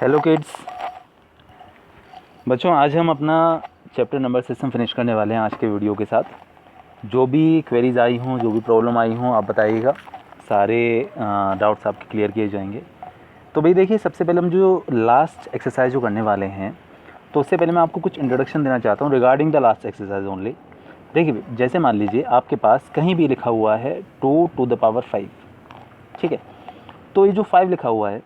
Hello kids. बच्चों, आज हम अपना चैप्टर नंबर सिस्टम फिनिश करने वाले हैं आज के वीडियो के साथ। जो भी क्वेरीज आई हों, जो भी प्रॉब्लम आई हों, आप बताइएगा। सारे डाउट्स आपके क्लियर किए जाएंगे। तो भाई देखिए, सबसे पहले हम जो लास्ट एक्सरसाइज जो करने वाले हैं, तो उससे पहले मैं आपको कुछ इंट्रोडक्शन देना चाहता हूँ regarding the last exercise only. देखिए, जैसे मान लीजिए आपके पास कहीं भी लिखा हुआ है 2 to the power 5, ठीक है। तो ये जो 5 लिखा हुआ है,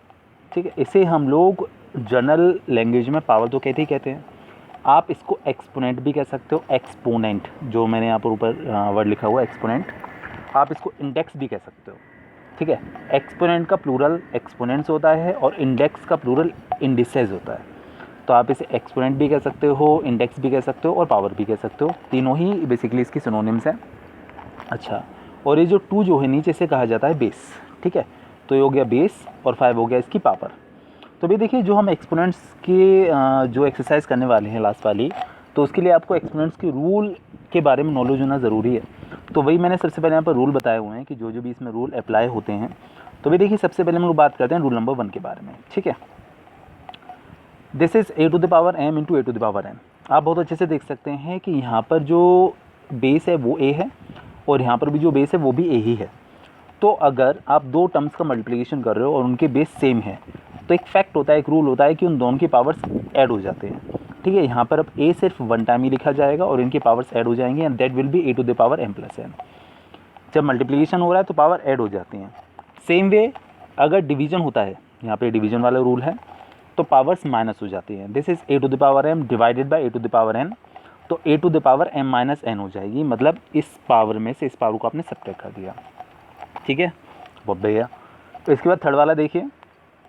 ठीक है, इसे हम लोग जनरल लैंग्वेज में पावर तो कहते ही कहते हैं। आप इसको एक्सपोनेंट भी कह सकते हो, एक्सपोनेंट जो मैंने यहाँ पर ऊपर वर्ड लिखा हुआ है एक्सपोनेंट। आप इसको इंडेक्स भी कह सकते हो, ठीक है। एक्सपोनेंट का प्लूरल एक्सपोनेंट्स होता है और इंडेक्स का प्लूरल इंडिसेस होता है। तो आप इसे एक्सपोनेंट भी कह सकते हो, इंडेक्स भी कह सकते हो और पावर भी कह सकते हो। तीनों ही बेसिकली इसकी सिनोनिम्स हैं। अच्छा, और ये जो 2 जो है नीचे से कहा जाता है बेस, ठीक है। तो ये हो गया बेस और 5 हो गया इसकी पावर। तो भी देखिए, जो हम एक्सपोनेंट्स के जो एक्सरसाइज करने वाले हैं लास्ट वाली, तो उसके लिए आपको एक्सपोनेंट्स के रूल के बारे में नॉलेज होना ज़रूरी है। तो वही मैंने सबसे पहले यहाँ पर रूल बताए हुए हैं कि जो जो भी इसमें रूल अप्लाई होते हैं। तो भी देखिए, सबसे पहले हम लोग बात करते हैं रूल नंबर 1 के बारे में, ठीक है। This is a to the power m into a to the power n। आप बहुत अच्छे से देख सकते हैं कि यहाँ पर जो बेस है वो a है और यहाँ पर भी जो बेस है वो भी a ही है। तो अगर आप दो टर्म्स का मल्टीप्लिकेशन कर रहे हो और उनके बेस सेम है, तो एक फैक्ट होता है, एक रूल होता है कि उन दोनों के पावर्स ऐड हो जाते हैं, ठीक है। यहाँ पर अब a सिर्फ 1 टाइम ही लिखा जाएगा और इनके पावर्स ऐड हो जाएंगे and that will be a to the power m plus n। जब मल्टीप्लिकेशन हो रहा है तो पावर ऐड हो जाती हैं। सेम वे अगर डिवीजन होता है, यहाँ पे डिवीजन वाला रूल है, तो पावर्स माइनस हो जाती हैं। This is a to the power m divided by a to the power n। तो a to the power m minus n हो जाएगी, मतलब इस पावर में से इस पावर को आपने सब्ट्रैक्ट कर दिया, ठीक है। बहुत बढ़िया। तो इसके बाद थर्ड वाला देखिए,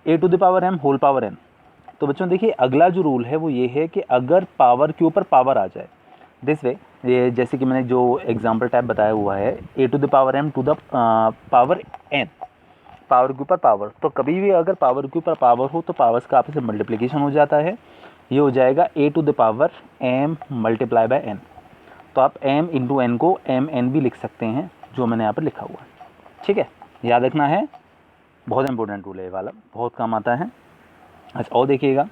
a to the power m whole power n। तो बच्चों देखिए, अगला जो रूल है वो ये है कि अगर पावर के ऊपर पावर आ जाए, दिस वे, ये जैसे कि मैंने जो एग्जाम्पल टाइप बताया हुआ है, a to the power m to the power n, power के ऊपर पावर। तो कभी भी अगर पावर के ऊपर पावर हो तो पावर्स का आपस में मल्टीप्लिकेशन हो जाता है। ये हो जाएगा a to the power m multiply bye n। तो आप m इंटू n को m n भी लिख सकते हैं, जो मैंने यहाँ पर लिखा हुआ है, ठीक है। याद रखना है, बहुत इंपॉर्टेंट रूल है ये वाला, बहुत काम आता है। अच्छा, और देखिएगा,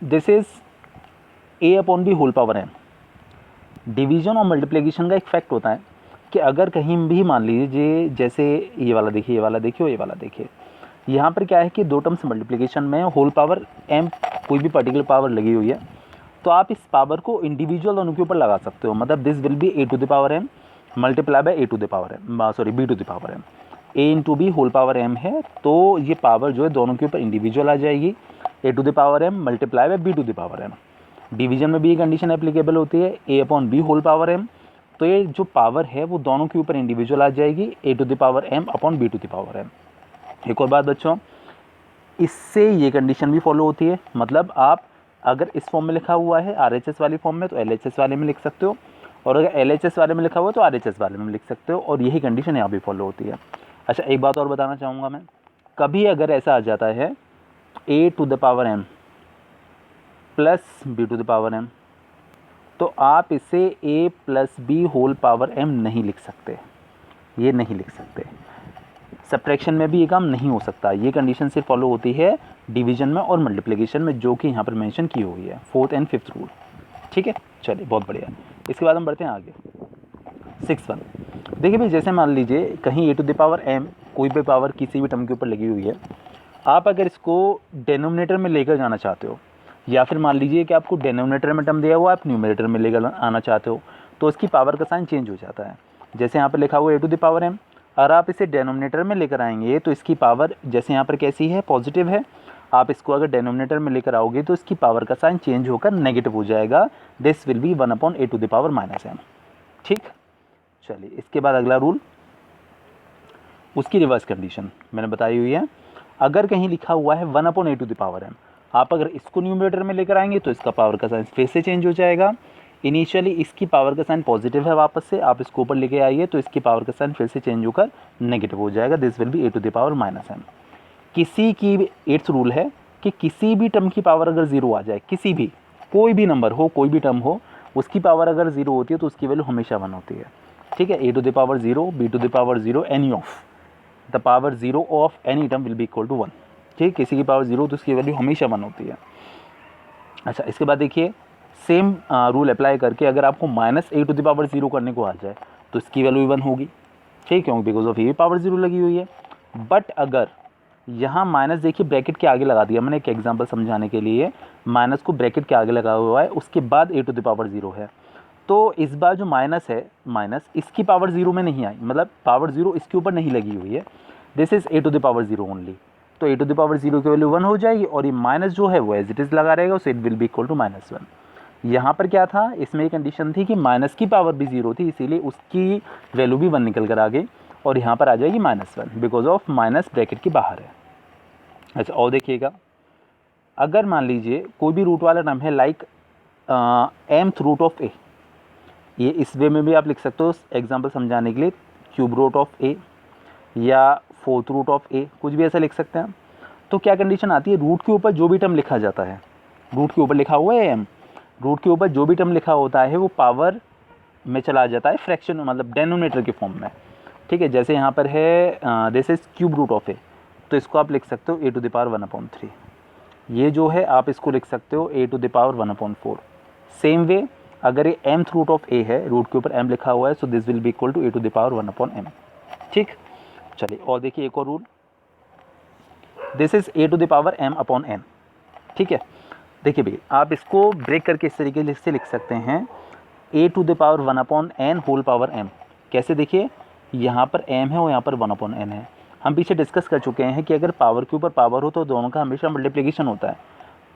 this is a upon b whole power n। Division और मल्टीप्लिकेशन का एक फैक्ट होता है कि अगर कहीं भी मान लीजिए, जैसे ये वाला देखिए, ये वाला देखिए और ये वाला देखिए, यहाँ पर क्या है कि दो टर्म्स मल्टीप्लिकेशन में होल पावर m कोई भी पर्टिकुलर पावर लगी हुई है, तो आप इस पावर को इंडिविजुअल दोनों के ऊपर लगा सकते हो। मतलब this will be a to the power m multiply by a to the power m, sorry b to the power m। a into b whole power m है, तो ये पावर जो है दोनों के ऊपर इंडिविजुअल आ जाएगी, a to the power m multiply by b to the power m। Division में भी ये कंडीशन एप्लीकेबल होती है, a upon b whole power m। तो ये जो पावर है वो दोनों के ऊपर इंडिविजुअल आ जाएगी, a to the power m upon b to the power m। एक और बात बच्चों, इससे ये कंडीशन भी फॉलो होती है। मतलब आप अगर इस फॉर्म में लिखा हुआ है RHS वाली फॉर्म में, तो LHS वाले में लिख सकते हो, और अगर LHS वाले में लिखा हुआ है तो RHS वाले में लिख सकते हो, और यही कंडीशन यहाँ भी फॉलो होती है। अच्छा, एक बात और बताना चाहूँगा मैं, कभी अगर ऐसा आ जाता है a to the power m plus b to the power m, तो आप इसे a plus b whole power m नहीं लिख सकते, ये नहीं लिख सकते। सब्ट्रैक्शन में भी ये काम नहीं हो सकता। ये कंडीशन सिर्फ फॉलो होती है डिवीजन में और मल्टीप्लिकेशन में, जो कि यहाँ पर मेंशन की हुई है, 4th एंड 5th रूल, ठीक है। चलिए, बहुत बढ़िया। इसके बाद हम बढ़ते हैं आगे, 6th वन। देखिए भाई, जैसे मान लीजिए कहीं a to the power m कोई भी पावर किसी भी टर्म के ऊपर लगी हुई है, आप अगर इसको डेनोमिनेटर में लेकर जाना चाहते हो, या फिर मान लीजिए कि आपको डेनोमिनेटर में टर्म दिया हुआ आप न्यूमरेटर में लेकर आना चाहते हो, तो इसकी पावर का साइन चेंज हो जाता है। जैसे यहाँ पर लिखा हुआ a to the power m, और आप इसे डेनोमिनेटर में लेकर आएंगे तो इसकी पावर जैसे यहाँ पर कैसी है, पॉजिटिव है। आप इसको अगर डेनोमिनेटर में लेकर आओगे तो इसकी पावर का साइन चेंज होकर नेगेटिव हो जाएगा। This will B 1 upon a to the power minus m, ठीक। चलिए, इसके बाद अगला रूल, उसकी रिवर्स कंडीशन मैंने बताई हुई है। अगर कहीं लिखा हुआ है 1 upon a to the power m, आप अगर इसको न्यूमरेटर में लेकर आएंगे तो इसका पावर का साइन फिर से चेंज हो जाएगा। इनिशियली इसकी पावर का साइन पॉजिटिव है, वापस से आप इसको ऊपर लेके आइए तो इसकी पावर का साइन फिर से चेंज होकर नेगेटिव हो जाएगा। This will be a to the power minus m। किसी की 8th रूल है कि किसी भी टर्म की पावर अगर 0 आ जाए, किसी भी, कोई भी नंबर हो, कोई भी टर्म हो, उसकी पावर अगर 0 होती है तो उसकी वैल्यू हमेशा 1 होती है, ठीक है। a to the power 0, b to the power 0, any of the power 0 of any term will be equal to 1, ठीक, किसी की पावर 0 तो उसकी वैल्यू हमेशा 1 होती है। अच्छा, इसके बाद देखिए सेम रूल अप्लाई करके अगर आपको -a⁴ करने को आ जाए तो इसकी वैल्यू 1 होगी, ठीक, क्योंकि बिकॉज ऑफ ये पावर 0 लगी हुई है। बट अगर यहाँ माइनस देखिए ब्रैकेट के आगे लगा दिया मैंने एक एग्जांपल समझाने के लिए, माइनस को ब्रैकेट के आगे लगा हुआ है, उसके बाद a⁴ है, तो इस बार जो माइनस है, माइनस इसकी पावर 0 में नहीं आई, मतलब पावर 0 इसके ऊपर नहीं लगी हुई है, दिस इज a⁴ ओनली। तो a⁴ की वैल्यू 1 हो जाएगी और ये माइनस जो है वो एज इट इज़ लगा रहेगा, so it will be equal to -1। यहाँ पर क्या था, इसमें एक कंडीशन थी कि माइनस की पावर भी 0 थी, इसीलिए उसकी वैल्यू भी 1 निकल कर आ गई और यहाँ पर आ जाएगी -1 बिकॉज ऑफ माइनस ब्रैकेट के बाहर है। अच्छा, और देखिएगा अगर मान लीजिए कोई भी रूट वाला नंबर है like mth root of a, ये इस वे में भी आप लिख सकते हो एग्जांपल समझाने के लिए, क्यूब रूट ऑफ a या 4th रूट ऑफ a, कुछ भी ऐसा लिख सकते हैं। तो क्या कंडीशन आती है, रूट के ऊपर जो भी टर्म लिखा जाता है, रूट के ऊपर लिखा हुआ है m, रूट के ऊपर जो भी टर्म लिखा होता है वो पावर में चला जाता है फ्रैक्शन, मतलब डेनोमिनेटर के फॉर्म में, ठीक है। जैसे यहाँ पर है this is cube root of a, तो इसको आप लिख सकते हो a⁴ 1/3, ये जो है आप इसको लिख सकते हो a⁴ 1/4। सेम वे अगर ये mth रूट ऑफ a है, रूट के ऊपर m लिखा हुआ है, so this will be equal to a⁴ 1/m, ठीक। चलिए और देखिए एक और रूल, दिस इज a⁴m/n, ठीक है। देखिए भैया आप इसको ब्रेक करके इस तरीके से लिख सकते हैं a⁴ 1/n whole power m। कैसे, देखिए यहाँ पर m है और यहाँ पर 1/n है। हम पीछे डिस्कस कर चुके हैं कि अगर पावर के ऊपर पावर हो तो दोनों का हमेशा मल्टीप्लिकेशन होता है,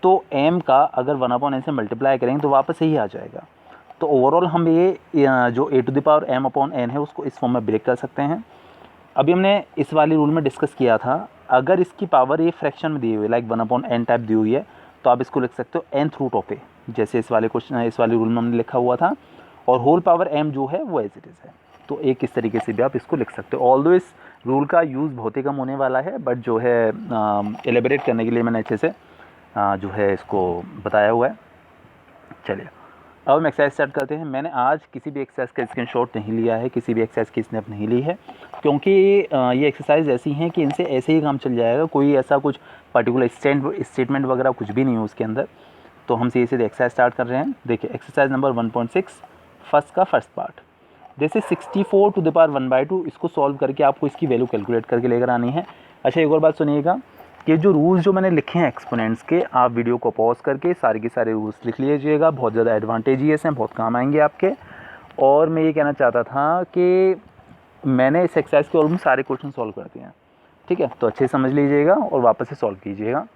तो m का अगर 1/n से मल्टीप्लाई करेंगे तो वापस यही आ जाएगा। तो ओवरऑल हम ये जो a⁴m/n है उसको इस फॉर्म में ब्रेक कर सकते हैं। अभी हमने इस वाले रूल में डिस्कस किया था, अगर इसकी पावर ये फ्रैक्शन में दी हुई है लाइक 1/n टाइप दी हुई है, तो आप इसको लिख सकते हो nth रूट ऑफ a, जैसे इस वाले क्वेश्चन इस वाले रूल में हमने लिखा हुआ था, और होल पावर m जो है वो एज इट इज़ है। तो एक इस तरीके से भी आप इसको लिख सकते हो। ऑल्दो इस रूल का यूज़ बहुत ही कम होने वाला है, बट जो है एलेबरेट करने के लिए मैंने अच्छे से जो है इसको बताया हुआ है। चलिए अब हम एक्सरसाइज स्टार्ट करते हैं। मैंने आज किसी भी एक्सरसाइज का स्क्रीनशॉट नहीं लिया है, किसी भी एक्सरसाइज की स्नैप नहीं ली है, क्योंकि ये एक्सरसाइज ऐसी हैं कि इनसे ऐसे ही काम चल जाएगा, कोई ऐसा कुछ पर्टिकुलर स्टेटमेंट वगैरह कुछ भी नहीं हो उसके अंदर। तो हम सीधे एक्सरसाइज स्टार्ट कर रहे हैं। देखिए एक्सरसाइज नंबर 1.6 फर्स्ट का फर्स्ट पार्ट, दिस इज 64 1/2। इसको सॉल्व करके आपको इसकी वैल्यू कैलकुलेट करके लेकर आनी है। अच्छा एक और बात सुनिएगा कि जो रूल्स जो मैंने लिखे हैं एक्सपोनेंट्स के, आप वीडियो को पॉज करके सारे के सारे रूल्स लिख लीजिएगा, बहुत ज़्यादा एडवांटेजेस हैं, बहुत काम आएंगे आपके। और मैं ये कहना चाहता था कि मैंने इस एक्सरसाइज के ऑलमोस्ट सारे क्वेश्चन सॉल्व कर दिए हैं, ठीक है, तो अच्छे से समझ लीजिएगा और वापस से सॉल्व कीजिएगा।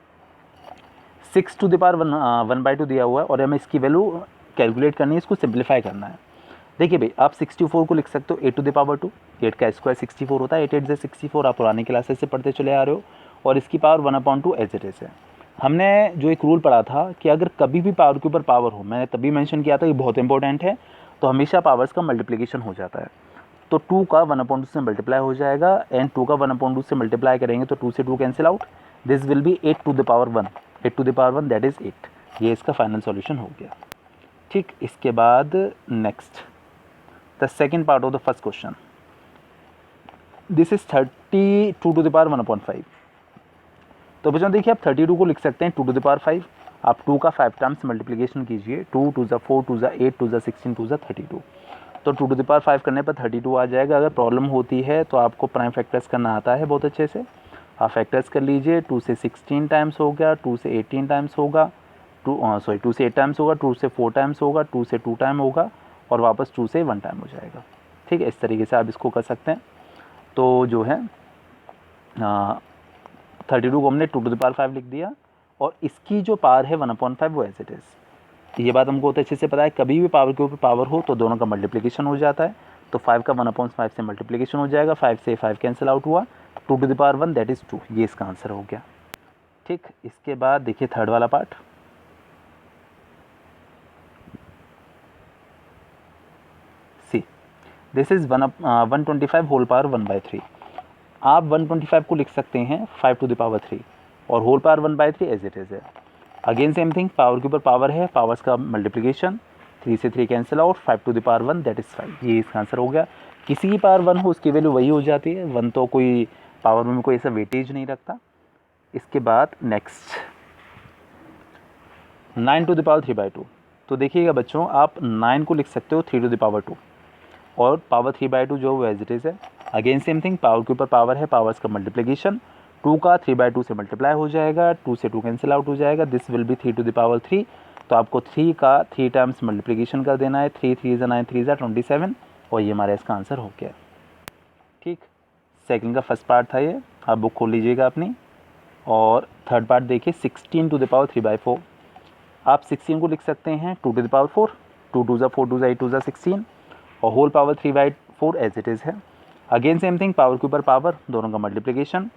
6⁴ दिया हुआ है और हमें इसकी वैल्यू कैलकुलेट करनी है, इसको सिंप्लीफाई करना है। देखिए भाई आप 64 को लिख सकते हो a⁴ 8 का स्क्वायर 64 होता है, 8 8 64, आप पुरानी क्लासेस से पढ़ते चले आ रहे हो, और इसकी पावर 1/2 एज इट इज़ है। हमने जो एक रूल पढ़ा था कि अगर कभी भी पावर के ऊपर पावर हो, मैंने तभी मेंशन किया था कि बहुत इंपॉर्टेंट है, तो हमेशा पावर्स का मल्टीप्लिकेशन हो जाता है। तो 2 का 1/2 से मल्टीप्लाई हो जाएगा, एंड 2 का 1/2 से मल्टीप्लाई करेंगे तो 2 से 2 cancel out, this will B 8⁴ 8⁴ that is 8। ये इसका फाइनल सॉल्यूशन हो गया, ठीक। इसके बाद next the second part of the first question, this is 32 1/5। तो बच्चों देखिए आप 32 को लिख सकते हैं 2⁵, आप 2 का 5 टाइम्स मल्टीप्लिकेशन कीजिए, 2 2 4 2 8 2 16 2 32, तो 2⁵ करने पर 32 आ जाएगा। अगर प्रॉब्लम होती है तो आपको प्राइम फैक्टर्स करना आता है बहुत अच्छे से, आप फैक्टर्स कर लीजिए। 2 से 16 टाइम्स हो गया, 2 से 18 टाइम्स होगा, 2 से 8 टाइम्स होगा, 2 से 4 टाइम्स होगा, 2 से 2 टाइम होगा, और वापस 2 से 1 टाइम हो जाएगा, ठीक है। इस तरीके से आप इसको कर सकते हैं। तो जो है 32 को हमने 2⁵ लिख दिया, और इसकी जो पावर है 1/5 वो एज इट इज़। ये बात हमको अच्छे से पता है, कभी भी पावर के ऊपर पावर हो तो दोनों का मल्टीप्लिकेशन हो जाता है। तो 5 का 1/5 से मल्टीप्लिकेशन हो जाएगा, 5 से 5 कैंसिल आउट हुआ, 2⁴ दैट इज़ 2, ये इसका आंसर हो गया, ठीक। इसके बाद देखिए थर्ड वाला part, see this is 125 whole power 1/3। आप 125 को लिख सकते हैं 5⁵, और whole power 1/3 as it is है। अगेन सेम थिंग, पावर के ऊपर पावर है, पावर्स का मल्टीप्लिकेशन, 3 से 3 कैंसिल आउट, 5⁵ दैट इज़ 5, ये इसका आंसर हो गया। किसी की पावर 1 हो उसकी वैल्यू वही हो जाती है, 1 तो कोई पावर में कोई ऐसा वेटेज नहीं रखता। इसके बाद नेक्स्ट 9 टू द पावर 3/2। तो देखिएगा बच्चों, आप 9 को लिख सकते हो 3 टू द पावर 2 और पावर 3/2 जो वो एज इट इज़ है। अगेन सेम थिंग, पावर के ऊपर पावर है, पावर्स का मल्टीप्लिकेशन, 2 का 3/2 से मल्टीप्लाई हो जाएगा, 2 से 2 कैंसिल आउट हो जाएगा, this will be 3 to the power 3। तो आपको 3 का 3 टाइम्स मल्टीप्लिकेशन कर देना है, 3 3 9 3 27 और ये हमारा इसका आंसर हो गया। ठीक, सेकंड का फर्स्ट पार्ट था ये, आप बुक खोल लीजिएगा अपनी। और थर्ड पार्ट देखिए 16 टू द पावर 3/4। आप 16 को लिख सकते हैं 2 टू द पावर 4, 2 2 4 2 8 2 16 और whole power 3/4 as it is है। अगेन सेम थिंग, पावर के ऊपर पावर, दोनों का मल्टीप्लिकेशन,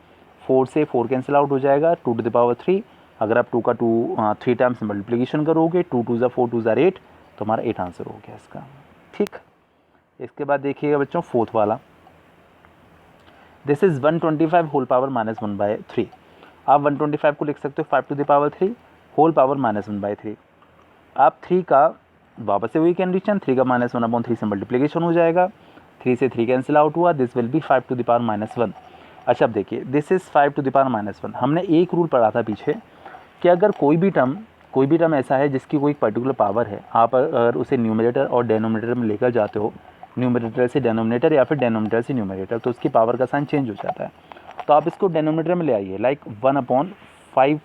4 से 4 कैंसिल आउट हो जाएगा, 2 टू द पावर 3। अगर आप 2 का 3 टाइम्स मल्टीप्लिकेशन करोगे, 2 2 4 2 8 तो हमारा 8 आंसर हो गया इसका। ठीक, इसके बाद देखिएगा बच्चों फोर्थ वाला, दिस इज़ 125 होल पावर -1/3। आप 125 को लिख सकते हो 5 to the power 3 whole power -1/3। आप 3 का वापस से वही कंडीशन, 3 का -1/3 से मल्टीप्लिकेशन हो जाएगा, 3 से 3 कैंसिल आउट हुआ, this will be 5 to the power -1। अच्छा अब देखिए, this is 5 to the power -1। हमने एक रूल पढ़ा था पीछे कि अगर कोई भी टर्म ऐसा है जिसकी कोई पर्टिकुलर पावर है, आप अगर उसे न्यूमरेटर और डेनोमिनेटर में लेकर जाते हो, न्यूमरेटर से डेनोमिनेटर या फिर डेनोमिनेटर से न्यूमरेटर, तो उसकी पावर का साइन चेंज हो जाता है। तो आप इसको डेनोमिनेटर में ले आइए, लाइक 1/5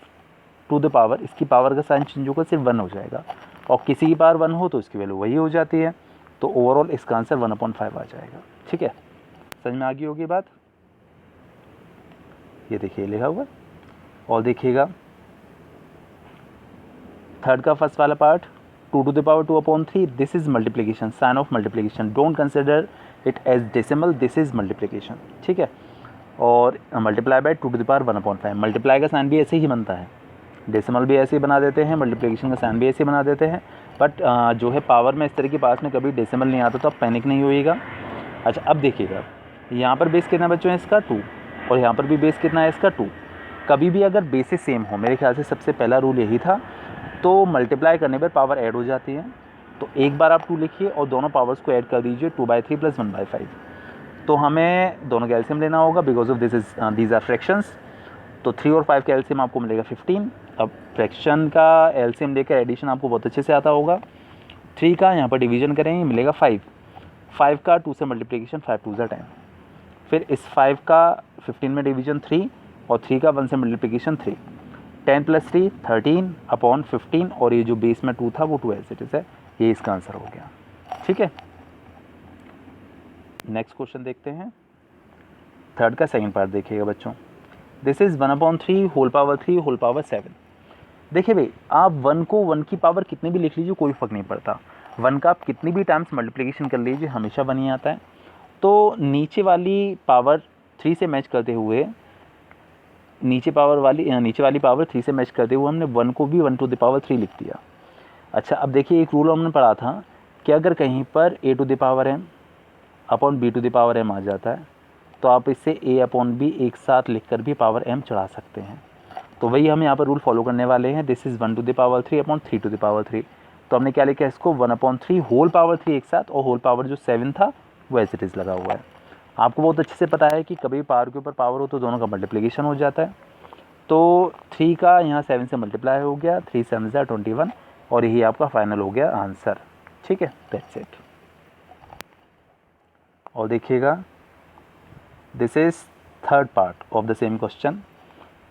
टू द पावर, इसकी पावर का साइन चेंज होकर सिर्फ 1 हो जाएगा और किसी की पावर 1 हो तो उसकी वैल्यू वही हो जाती है। तो ओवरऑल इसका आंसर 1/5 आ जाएगा। ठीक है, समझ में आ गई होगी बात। ये देखिए लिखा हुआ, और देखिएगा थर्ड का फर्स्ट वाला part, 2 to the power 2/3, this is multiplication, sign of multiplication, don't consider it as decimal, this is multiplication. ठीक है, और multiply by 2 to the power 1/5, multiply का साइन भी ऐसे ही बनता है, डेसिमल भी ऐसे ही बना देते हैं, मल्टीप्लिकेशन का साइन भी ऐसे ही बना देते हैं, बट जो है पावर में इस तरह के पास में कभी डेसिमल नहीं आता, तो आप पैनिक नहीं होइएगा। अच्छा अब देखिएगा, यहाँ पर बेस कितना बच्चों है इसका 2 और यहाँ पर भी बेस कितना है इसका 2। कभी भी अगर बेसेस सेम हो, मेरे ख्याल से सबसे पहला रूल यही था, तो मल्टीप्लाई करने पर पावर ऐड हो जाती है। तो एक बार आप 2 लिखिए और दोनों पावर्स को ऐड कर दीजिए, 2/3 + 1/5। तो हमें दोनों का एलसीएम लेना होगा, because of these are fractions. तो 3 और 5 का एलसीएम आपको मिलेगा 15। अब फ्रैक्शन का एलसीएम लेकर एडिशन आपको बहुत अच्छे से आता होगा। 3 का यहाँ पर डिवीजन करेंगे, मिलेगा 5। 5 का 2 से मल्टीप्लिकेशन, 5 2 = 10। फिर इस 5 का 15 में डिवीजन 3 और 3 का 1 से मल्टीप्लिकेशन 3। 10 + 3 13/15 और ये जो बेस में 2 था वो 2 एज इट इज़ है। ये इसका आंसर हो गया। ठीक है, नेक्स्ट क्वेश्चन देखते हैं। थर्ड का सेकंड पार्ट देखिएगा बच्चों, this is 1/3 whole power 3 whole power 7। देखिए भाई, आप 1 को 1 की पावर कितनी भी लिख लीजिए, कोई फ़र्क नहीं पड़ता। 1 का आप कितनी भी टाइम्स मल्टीप्लिकेशन कर लीजिए, हमेशा 1 ही आता है। तो नीचे वाली पावर 3 से मैच करते हुए, नीचे वाली पावर 3 से मैच करते हुए हमने 1 को भी 1 टू द पावर 3 लिख दिया। अच्छा अब देखिए, एक रूल हमने पढ़ा था कि अगर कहीं पर a to the power m upon b to the power m आ जाता है, तो आप इससे a/b एक साथ लिखकर भी पावर m चढ़ा सकते हैं। तो वही हम यहाँ पर रूल फॉलो करने वाले हैं। This is 1 to the power 3 upon 3 to the power 3। तो हमने क्या लिखा है इसको, 1/3 होल पावर 3 एक साथ, और होल पावर जो 7 था वो एज इट इज़ लगा हुआ है। आपको बहुत अच्छे से पता है कि कभी पावर के ऊपर पावर हो तो दोनों का मल्टीप्लिकेशन हो जाता है। तो 3 का यहाँ 7 से मल्टीप्लाई हो गया, 3 7 = 21 और यही आपका फाइनल हो गया आंसर। ठीक है, दैट्स इट। और देखिएगा, this is third part of the same question,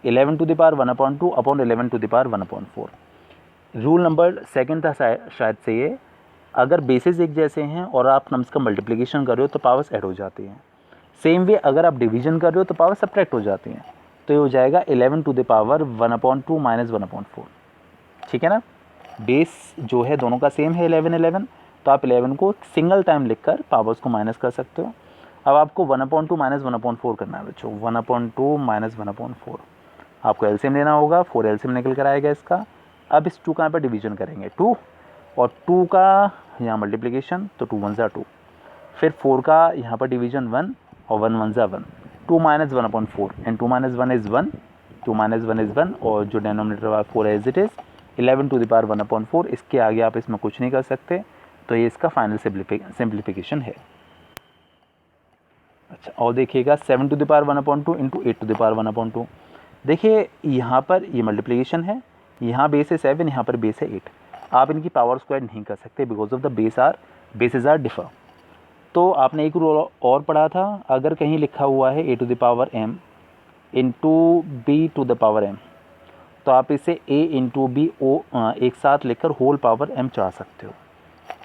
11 to the power 1/2 upon 11 to the power 1/4। Rule number second था शायद से ये, अगर बेसिस एक जैसे हैं और आप नम्स का मल्टीप्लिकेशन कर रहे हो तो पावर्स ऐड हो जाती हैं। सेम वे अगर आप डिवीजन कर रहे हो तो पावर सब्ट्रैक्ट हो जाती हैं। तो ये हो जाएगा 11 टू द पावर 1/2 - 1/4। ठीक है ना, बेस जो है दोनों का सेम है 11 तो आप 11 को सिंगल टाइम लिखकर पावर्स को माइनस कर सकते हो। अब आपको 1/2 - 1/4 करना है बच्चों, 1/2 - 1/4। आपको एलसीएम लेना होगा, 4 एलसीएम निकल कर आएगा इसका। अब इस 2 का यहाँ पर डिवीजन करेंगे 2 और 2 का यहाँ मल्टीप्लिकेशन, तो 2 1 = 2। फिर 4 का यहाँ पर डिवीजन 1 और 1 1 = 1। 2 - 1/4 एंड 2 - 1 = 1, 2 - 1 = 1 और जो डेनोमिनेटर वाला 4 as it is 11 to the power 1/4। इसके आगे आप इसमें कुछ नहीं कर सकते, तो ये इसका फाइनल सिंप्लीफिकेशन है। अच्छा और देखिएगा, 7 to the power 1/2 × 8 to the power 1/2। देखिए यहाँ पर ये मल्टीप्लिकेशन है, यहाँ बेस है 7, यहाँ पर बेस है 8। आप इनकी पावर स्क्वायर नहीं कर सकते because of the bases are differ. तो आपने एक रूल और पढ़ा था, अगर कहीं लिखा हुआ है a to the power m into b to the power m, तो आप इसे a इंटू बी एक साथ लिखकर होल पावर m चढ़ा सकते हो।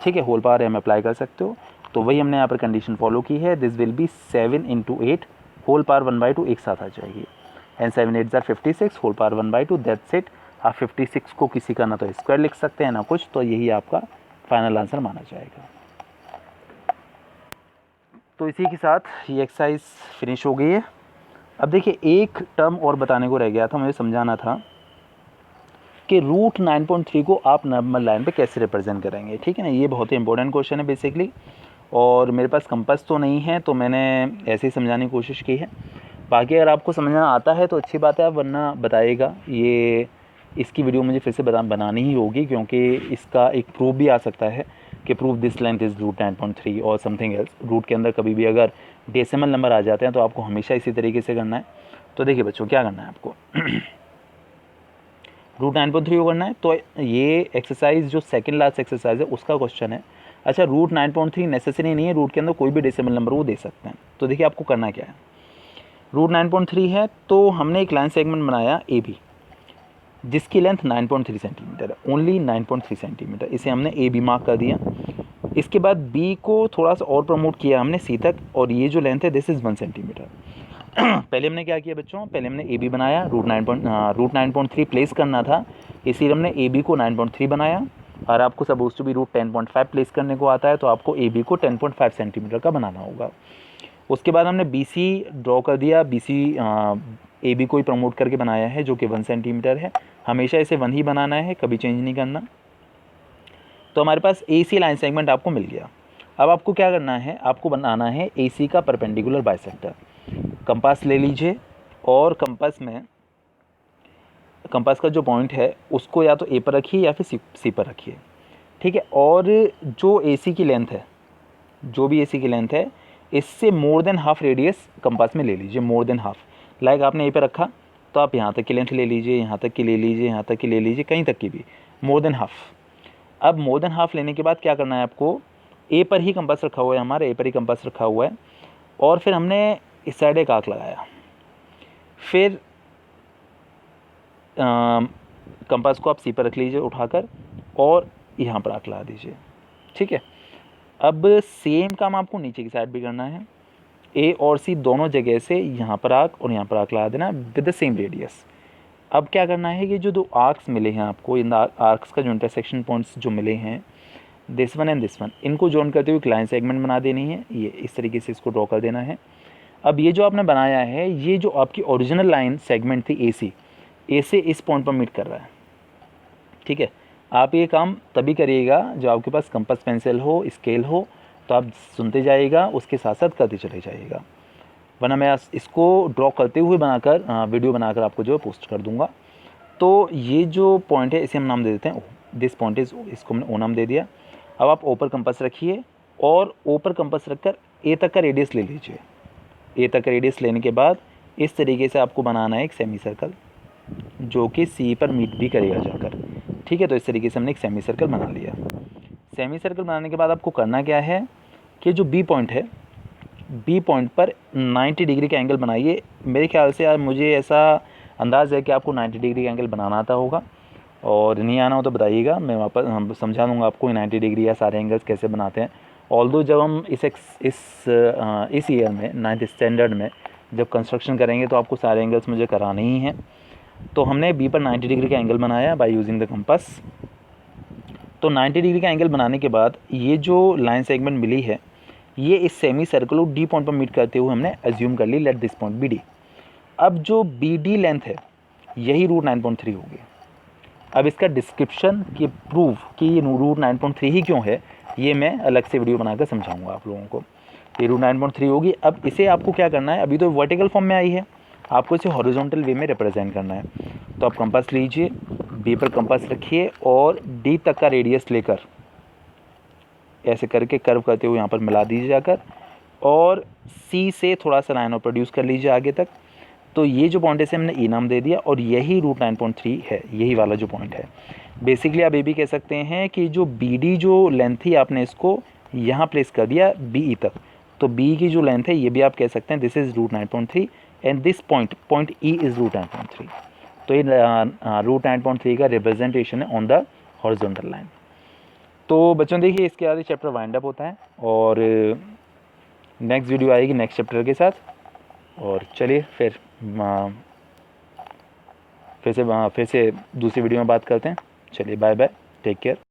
ठीक है, होल पावर m अप्लाई कर सकते हो। तो वही हमने यहाँ पर कंडीशन फॉलो की है। This will be 7 into 8 whole power 1/2 एक साथ आ जाएगी। And 7 8 56 whole power 1/2, that's it. आप 56 को किसी का ना तो स्क्वायर लिख सकते हैं ना कुछ, तो यही आपका फाइनल आंसर माना जाएगा। तो इसी के साथ ये एक्सरसाइज फिनिश हो गई है। अब देखिए एक टर्म और बताने को रह गया था, मुझे समझाना था कि रूट 9.3 को आप नॉर्मल लाइन पे कैसे रिप्रेजेंट करेंगे। ठीक है ना, ये बहुत ही इंपॉर्टेंट क्वेश्चन है बेसिकली, और मेरे पास कंपास तो नहीं है तो मैंने ऐसे ही समझाने की कोशिश की है। बाकी अगर आपको समझना आता है तो अच्छी बात है, आप वरना बताइएगा। ये इसकी वीडियो मुझे फिर से बनानी ही होगी, क्योंकि इसका एक प्रूफ भी आ सकता है कि proof this length is root 9.3 और समथिंग एल्स। रूट के अंदर कभी भी अगर डेसिमल नंबर आ जाते हैं तो आपको हमेशा इसी तरीके से करना है। तो देखिए बच्चों, क्या करना है आपको रूट 9.3 को करना है। तो ये एक्सरसाइज जो सेकंड लास्ट एक्सरसाइज है उसका क्वेश्चन है। अच्छा, रूट 9.3 नेसेसरी नहीं है, रूट के अंदर कोई भी डेसिमल नंबर वो दे सकते हैं। तो देखिए आपको करना क्या है, रूट 9.3 है तो हमने एक लाइन सेगमेंट बनाया ए बी, जिसकी लेंथ 9.3 सेंटीमीटर है, ओनली 9.3 सेंटीमीटर। इसे हमने ए बी मार्क कर दिया। इसके बाद बी को थोड़ा सा और प्रमोट किया हमने सी तक, और ये जो लेंथ है दिस इज़ 1 सेंटीमीटर। पहले हमने क्या किया बच्चों, पहले हमने ए बी बनाया, रूट 9.3 प्लेस करना था, इसीलिए हमने ए बी को 9.3 बनाया। और आपको सपोज टू भी रूट 10.5 प्लेस करने को आता है, तो आपको ए बी को 10.5 सेंटीमीटर का बनाना होगा। उसके बाद हमने बी सी ड्रॉ कर दिया। बी सी ए बी को ही प्रमोट करके बनाया है, जो कि 1 सेंटीमीटर है। हमेशा इसे 1 ही बनाना है, कभी चेंज नहीं करना। तो हमारे पास ए सी लाइन सेगमेंट आपको मिल गया। अब आपको क्या करना है, आपको बनाना है ए सी का परपेंडिकुलर बाइसेक्टर। कंपास ले लीजिए, और कंपास का जो पॉइंट है उसको या तो ए पर रखिए या फिर सी पर रखिए। ठीक है, और जो ए सी की लेंथ है, जो भी ए सी की लेंथ है, इससे more than half radius compass में ले लीजिए, मोर देन हाफ। लाइक आपने ए पे रखा तो आप यहाँ तक की लेंथ ले लीजिए, यहाँ तक की ले लीजिए, यहाँ तक की ले लीजिए, कहीं तक की भी, मोर देन हाफ। अब मोर देन हाफ लेने के बाद क्या करना है आपको, ए पर ही कंपास रखा हुआ है, हमारा ए पर ही कंपास रखा हुआ है, और फिर हमने इस साइड एक आर्क लगाया। फिर कंपास को आप सी पर रख लीजिए उठाकर, और यहाँ पर आर्क लगा दीजिए। ठीक है, अब सेम काम आपको नीचे की साइड भी करना है। ए और सी दोनों जगह से यहाँ पर आर्क और यहाँ पर आर्क लगा देना विद द सेम रेडियस। अब क्या करना है, ये जो दो आर्क्स मिले हैं आपको, इन आर्क्स का जो इंटरसेक्शन पॉइंट्स जो मिले हैं, this one and this one, इनको जॉइन करते हुए एक लाइन सेगमेंट बना देनी है। ये इस तरीके से इसको ड्रॉ कर देना है। अब ये जो आपने बनाया है, ये जो आपकी ओरिजिनल लाइन सेगमेंट थी ए से इस पॉइंट पर मीट कर रहा है। ठीक है, आप ये काम तभी करिएगा जब आपके पास कंपास पेंसिल हो, स्केल हो, तो आप सुनते जाइएगा, उसके साथ साथ करते चले जाइएगा, वरना मैं इसको ड्रॉ करते हुए वीडियो बनाकर आपको जो है पोस्ट कर दूंगा। तो ये जो पॉइंट है इसे हम नाम दे देते हैं दिस पॉइंट इज, इसको हमने ओ नाम दे दिया। अब आप ओ पर कंपास रखिए, और ओ पर कंपास रखकर ए तक का रेडियस ले लीजिए। ए तक का रेडियस लेने के बाद इस तरीके से आपको बनाना है एक सेमी सर्कल, जो कि सी पर मीट भी करेगा जाकर। ठीक है, तो इस तरीके से हमने एक सेमी सर्कल बना लिया। सेमी सर्कल बनाने के बाद आपको करना क्या है कि जो बी पॉइंट है, बी पॉइंट पर 90 डिग्री का एंगल बनाइए। मेरे ख्याल से यार मुझे ऐसा अंदाज़ है कि आपको 90 डिग्री का एंगल बनाना आता होगा, और नहीं आना हो तो बताइएगा, मैं वापस समझा दूँगा आपको 90 डिग्री या सारे एंगल्स कैसे बनाते हैं। ऑल्दो जब हम इस ईयर में 9th स्टैंडर्ड में जब कंस्ट्रक्शन करेंगे तो आपको सारे एंगल्स मुझे कराने ही हैं। तो हमने बी पर 90 डिग्री का एंगल बनाया बाय यूजिंग द कंपास। तो 90 डिग्री का एंगल बनाने के बाद ये जो लाइन सेगमेंट मिली है, ये इस सेमी सर्कल को डी पॉइंट पर मीट करते हुए हमने एज्यूम कर ली, let this point B D. अब जो बी डी लेंथ है यही रूट 9.3 होगी। अब इसका डिस्क्रिप्शन कि प्रूफ कि ये रूट 9.3 ही क्यों है, ये मैं अलग से वीडियो बनाकर समझाऊंगा आप लोगों को। ये रूट 9.3 होगी। अब इसे आपको क्या करना है, अभी तो वर्टिकल फॉर्म में आई है, आपको इसे हॉरिजॉन्टल वे में रिप्रेजेंट करना है। तो आप कंपास लीजिए, बी पर कंपास रखिए, और डी तक का रेडियस लेकर ऐसे करके कर्व करते हुए यहाँ पर मिला दीजिए जाकर, और सी से थोड़ा सा लाइन और प्रोड्यूस कर लीजिए आगे तक। तो ये जो पॉइंट है इसे हमने ई नाम दे दिया और यही रूट 9.3 है, यही वाला जो पॉइंट है। बेसिकली आप ये भी कह सकते हैं कि जो बी डी जो लेंथ थी आपने इसको यहाँ प्लेस कर दिया बी ई तक, तो बी की जो लेंथ है ये भी आप कह सकते हैं this is root 9.3 and this point E is root 9.3। तो ये रूट 9.3 का रिप्रेजेंटेशन है ऑन द हॉरिजॉन्टल लाइन। तो बच्चों देखिए इसके बाद चैप्टर वाइंड अप होता है और नेक्स्ट वीडियो आएगी नेक्स्ट चैप्टर के साथ। और चलिए फिर से दूसरी वीडियो में बात करते हैं। चलिए बाय बाय, टेक केयर।